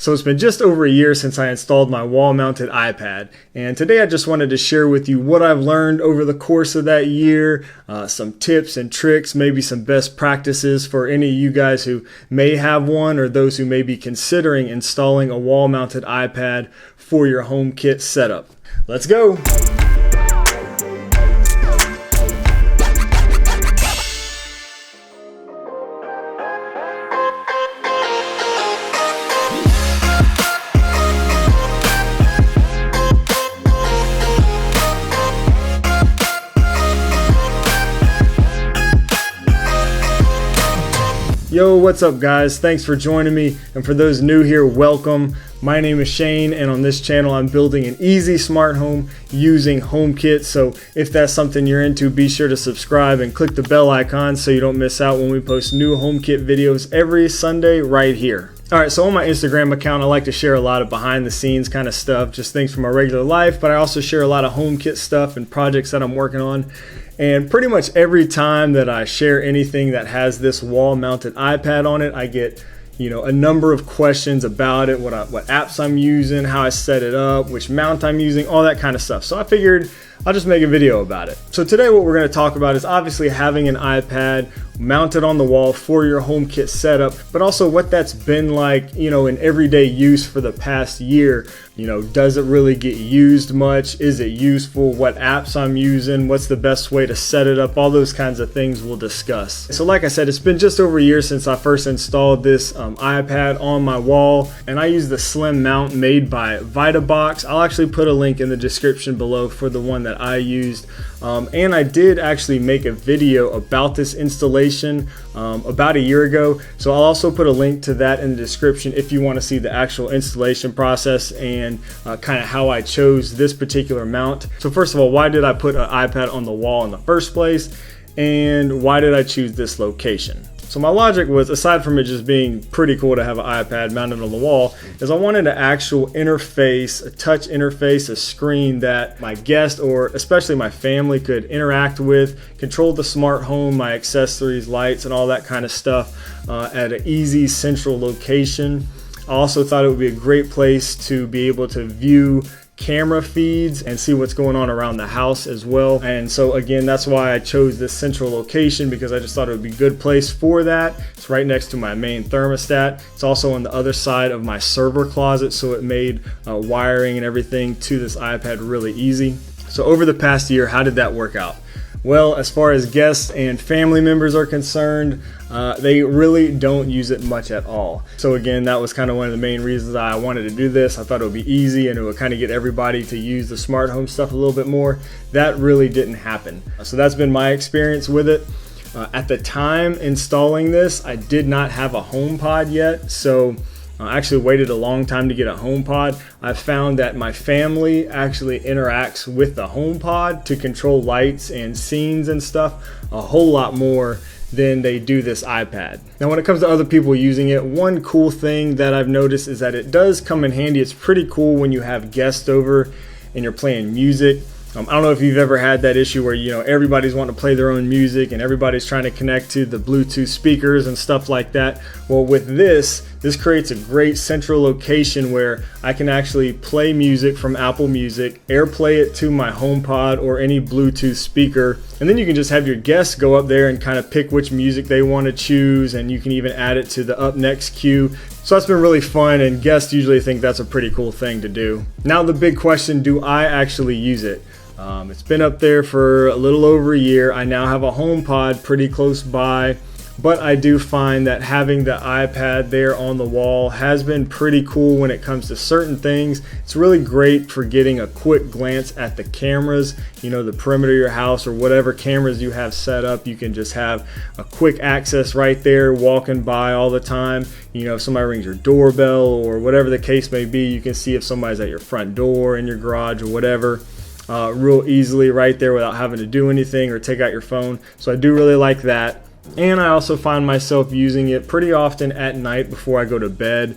So it's been just over a year since I installed my wall-mounted iPad, and today I just wanted to share with you what I've learned over the course of that year, some tips and tricks, maybe some best practices for any of you guys who may have one or those who may be considering installing a wall-mounted iPad for your HomeKit setup. Let's go! Yo, what's up guys? Thanks for joining me, and for those new here, welcome. My name is Shane, and on this channel I'm building an easy smart home using HomeKit. So if that's something you're into, be sure to subscribe and click the bell icon so you don't miss out when we post new HomeKit videos every Sunday right here. Alright, so on my Instagram account I like to share a lot of behind the scenes kind of stuff, just things from my regular life, but I also share a lot of HomeKit stuff and projects that I'm working on. And pretty much every time that I share anything that has this wall-mounted iPad on it, I get, a number of questions about it, what apps I'm using, how I set it up, which mount I'm using, all that kind of stuff. So I figured I'll just make a video about it. So today what we're going to talk about is obviously having an iPad mounted on the wall for your HomeKit setup, but also what that's been like, in everyday use for the past year. Does it really get used much? Is it useful? What apps I'm using? What's the best way to set it up? All those kinds of things we'll discuss. So like I said, it's been just over a year since I first installed this iPad on my wall, and I use the slim mount made by VitaBox. I'll actually put a link in the description below for the one that I used. And I did actually make a video about this installation about a year ago, so I'll also put a link to that in the description if you want to see the actual installation process and kind of how I chose this particular mount. So first of all, why did I put an iPad on the wall in the first place, and why did I choose this location? So my logic was, aside from it just being pretty cool to have an iPad mounted on the wall, is I wanted an actual interface, a touch interface, a screen that my guest or especially my family could interact with, control the smart home, my accessories, lights, and all that kind of stuff at an easy central location. I also thought it would be a great place to be able to view camera feeds and see what's going on around the house as well. And so again, that's why I chose this central location, because I just thought it would be a good place for that. It's right next to my main thermostat. It's also on the other side of my server closet, so it made wiring and everything to this iPad really easy. So over the past year, how did that work out? Well, as far as guests and family members are concerned, they really don't use it much at all. So again, that was kind of one of the main reasons I wanted to do this. I thought it would be easy and it would kind of get everybody to use the smart home stuff a little bit more. That really didn't happen. So that's been my experience with it. At the time installing this, I did not have a HomePod yet, so I actually waited a long time to get a HomePod. I found that my family actually interacts with the HomePod to control lights and scenes and stuff a whole lot more than they do this iPad. Now when it comes to other people using it, one cool thing that I've noticed is that it does come in handy. It's pretty cool when you have guests over and you're playing music. I don't know if you've ever had that issue where everybody's wanting to play their own music and everybody's trying to connect to the Bluetooth speakers and stuff like that. Well, with this creates a great central location where I can actually play music from Apple Music, AirPlay it to my HomePod or any Bluetooth speaker, and then you can just have your guests go up there and kind of pick which music they want to choose, and you can even add it to the up next queue. So that's been really fun, and guests usually think that's a pretty cool thing to do. Now the big question, do I actually use it? It's been up there for a little over a year. I now have a HomePod pretty close by, but I do find that having the iPad there on the wall has been pretty cool when it comes to certain things. It's really great for getting a quick glance at the cameras, the perimeter of your house or whatever cameras you have set up. You can just have a quick access right there, walking by all the time. If somebody rings your doorbell or whatever the case may be, you can see if somebody's at your front door, in your garage or whatever. Real easily right there without having to do anything or take out your phone. So I do really like that. And I also find myself using it pretty often at night before I go to bed.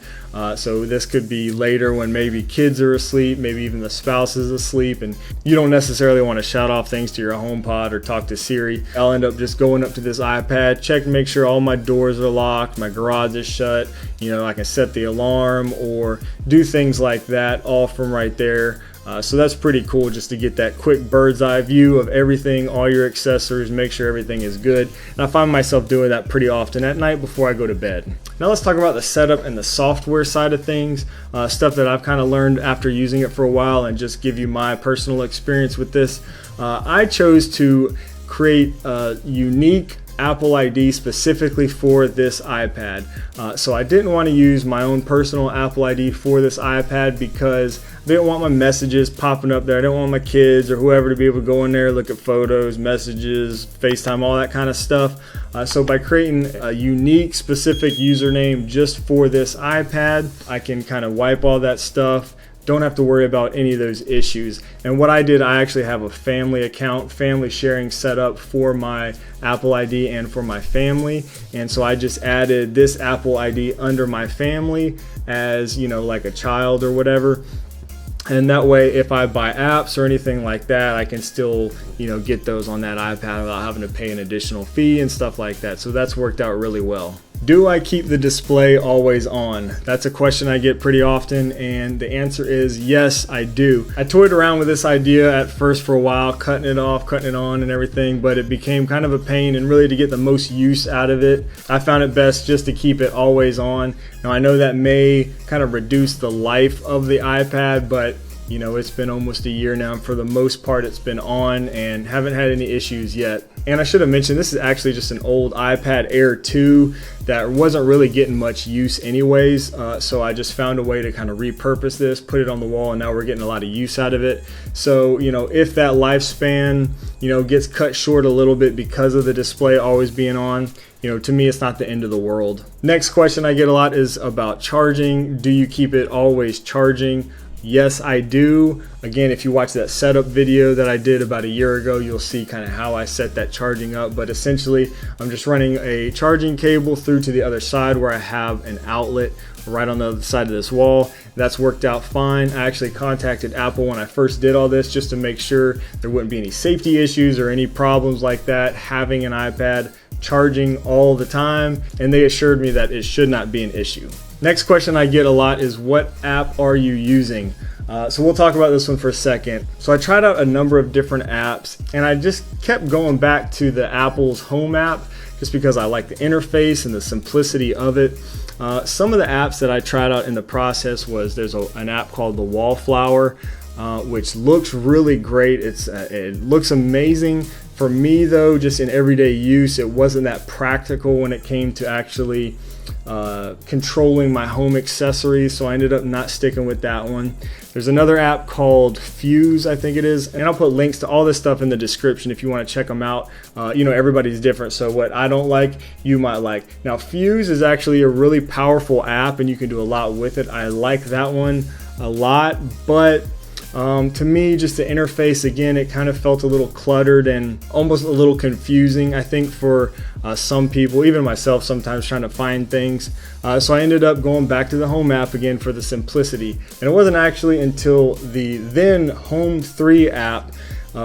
So this could be later when maybe kids are asleep, maybe even the spouse is asleep, and you don't necessarily want to shout off things to your HomePod or talk to Siri. I'll end up just going up to this iPad, check and make sure all my doors are locked, my garage is shut. I can set the alarm or do things like that all from right there. So that's pretty cool, just to get that quick bird's eye view of everything, all your accessories, make sure everything is good. And I find myself doing that pretty often at night before I go to bed. Now let's talk about the setup and the software side of things, stuff that I've kind of learned after using it for a while, and just give you my personal experience with this. I chose to create a unique Apple ID specifically for this iPad. So I didn't want to use my own personal Apple ID for this iPad because I didn't want my messages popping up there. I didn't want my kids or whoever to be able to go in there, look at photos, messages, FaceTime, all that kind of stuff. So by creating a unique, specific username just for this iPad, I can kind of wipe all that stuff. Don't have to worry about any of those issues. And what I did, I actually have a family account, family sharing set up for my Apple ID and for my family. And so I just added this Apple ID under my family as, like a child or whatever. And that way, if I buy apps or anything like that, I can still, get those on that iPad without having to pay an additional fee and stuff like that. So that's worked out really well. Do I keep the display always on? That's a question I get pretty often, and the answer is yes, I do. I toyed around with this idea at first for a while, cutting it off, cutting it on and everything, but it became kind of a pain, and really to get the most use out of it, I found it best just to keep it always on. Now I know that may kind of reduce the life of the iPad, but it's been almost a year now, and for the most part it's been on and haven't had any issues yet. And I should have mentioned, this is actually just an old iPad Air 2 that wasn't really getting much use anyways, so I just found a way to kind of repurpose this, put it on the wall, and now we're getting a lot of use out of it. So if that lifespan gets cut short a little bit because of the display always being on, to me it's not the end of the world. Next question I get a lot is about charging. Do you keep it always charging? Yes, I do. Again, if you watch that setup video that I did about a year ago, you'll see kind of how I set that charging up. But essentially, I'm just running a charging cable through to the other side where I have an outlet right on the other side of this wall. That's worked out fine. I actually contacted Apple when I first did all this just to make sure there wouldn't be any safety issues or any problems like that having an iPad charging all the time, and they assured me that it should not be an issue. Next question I get a lot is, what app are you using? So we'll talk about this one for a second. So I tried out a number of different apps, and I just kept going back to the Apple's Home app just because I like the interface and the simplicity of it. Some of the apps that I tried out in the process was, there's an app called the Wallflower, which looks really great. It looks amazing. For me though, just in everyday use, it wasn't that practical when it came to actually controlling my home accessories, so I ended up not sticking with that one. There's another app called Fuse, I think it is, and I'll put links to all this stuff in the description if you want to check them out. Everybody's different, so what I don't like, you might like. Now Fuse is actually a really powerful app and you can do a lot with it. I like that one a lot, but to me, just the interface, again, it kind of felt a little cluttered and almost a little confusing, I think, for some people, even myself, sometimes trying to find things. So I ended up going back to the Home app again for the simplicity. And it wasn't actually until the then Home 3 app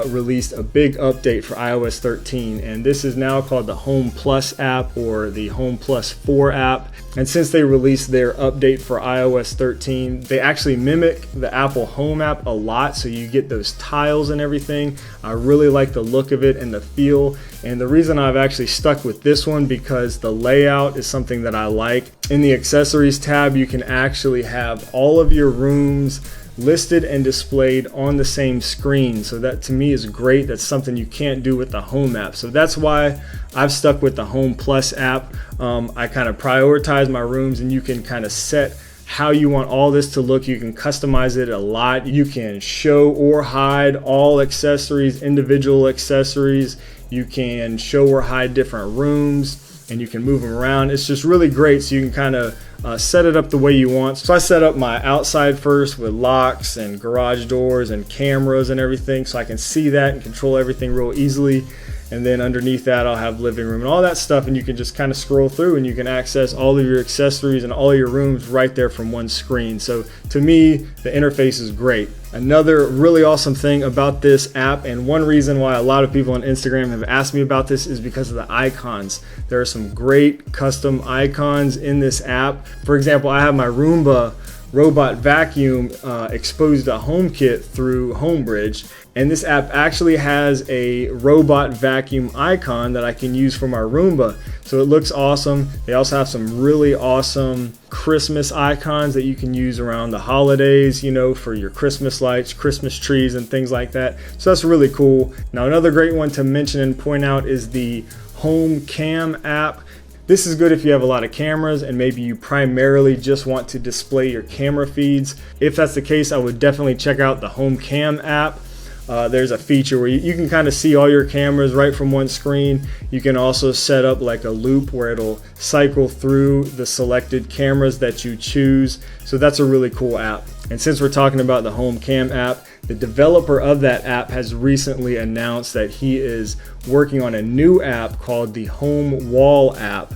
released a big update for iOS 13, and this is now called the Home Plus app or the Home Plus 4 app. And since they released their update for iOS 13, they actually mimic the Apple Home app a lot, so you get those tiles and everything. I really like the look of it and the feel, and the reason I've actually stuck with this one because the layout is something that I like. In the accessories tab, you can actually have all of your rooms listed and displayed on the same screen, so that to me is great. That's something you can't do with the Home app, so that's why I've stuck with the Home Plus app. I kind of prioritize my rooms, and you can kind of set how you want all this to look. You can customize it a lot. You can show or hide all accessories, individual accessories. You can show or hide different rooms, and you can move them around. It's just really great, so you can kind of set it up the way you want. So I set up my outside first with locks and garage doors and cameras and everything, so I can see that and control everything real easily. and then underneath that I'll have living room and all that stuff, and you can just kind of scroll through and you can access all of your accessories and all your rooms right there from one screen. So to me, the interface is great. Another really awesome thing about this app, and one reason why a lot of people on Instagram have asked me about this, is because of the icons. There are some great custom icons in this app. For example, I have my Roomba robot vacuum exposed to HomeKit through HomeBridge, and this app actually has a robot vacuum icon that I can use for my Roomba. So it looks awesome. They also have some really awesome Christmas icons that you can use around the holidays, you know, for your Christmas lights, Christmas trees, and things like that. So that's really cool. Now, another great one to mention and point out is the Home Cam app. This is good if you have a lot of cameras and maybe you primarily just want to display your camera feeds. If that's the case, I would definitely check out the Home Cam app. There's a feature where you can kind of see all your cameras right from one screen. You can also set up like a loop where it'll cycle through the selected cameras that you choose. So that's a really cool app. And since we're talking about the Home Cam app, the developer of that app has recently announced that he is working on a new app called the Home Wall app.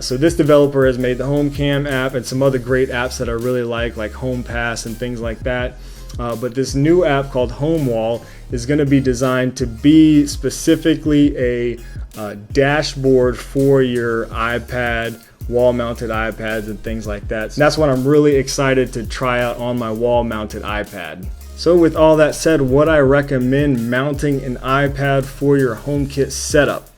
So this developer has made the Home Cam app and some other great apps that I really like Home Pass and things like that. But this new app called Home Wall is going to be designed to be specifically a dashboard for your iPad, wall-mounted iPads and things like that. So that's what I'm really excited to try out on my wall-mounted iPad. So with all that said, would I recommend mounting an iPad for your HomeKit setup?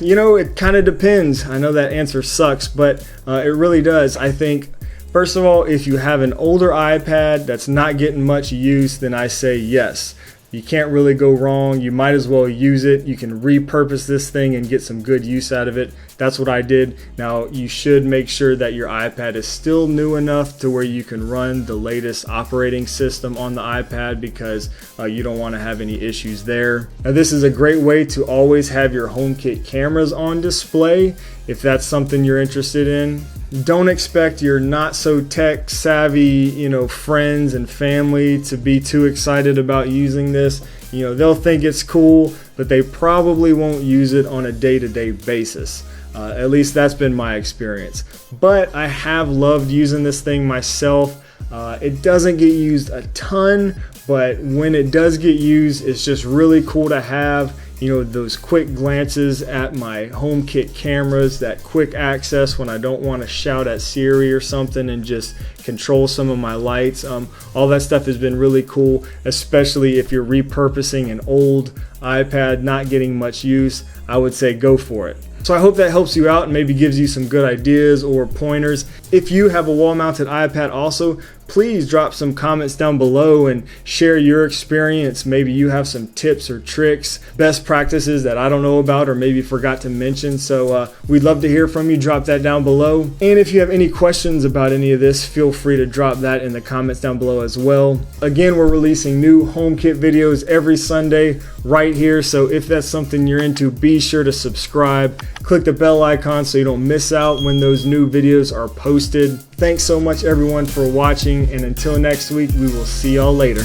You know, it kind of depends. I know that answer sucks, but it really does. I think, first of all, if you have an older iPad that's not getting much use, then I say yes. You can't really go wrong. You might as well use it. You can repurpose this thing and get some good use out of it. That's what I did. Now, you should make sure that your iPad is still new enough to where you can run the latest operating system on the iPad, because you don't want to have any issues there. Now, this is a great way to always have your HomeKit cameras on display if that's something you're interested in. Don't expect your not so tech savvy, friends and family to be too excited about using this. They'll think it's cool, but they probably won't use it on a day-to-day basis. At least that's been my experience. But I have loved using this thing myself. It doesn't get used a ton, but when it does get used, it's just really cool to have. Those quick glances at my HomeKit cameras, that quick access when I don't want to shout at Siri or something and just control some of my lights. All that stuff has been really cool, especially if you're repurposing an old iPad not getting much use. I would say go for it. So I hope that helps you out and maybe gives you some good ideas or pointers. If you have a wall-mounted iPad also, please drop some comments down below and share your experience. Maybe you have some tips or tricks, best practices that I don't know about or maybe forgot to mention. So we'd love to hear from you. Drop that down below. And if you have any questions about any of this, feel free to drop that in the comments down below as well. Again, we're releasing new HomeKit videos every Sunday right here. So if that's something you're into, be sure to subscribe. Click the bell icon so you don't miss out when those new videos are posted. Thanks so much everyone for watching, and until next week, we will see y'all later.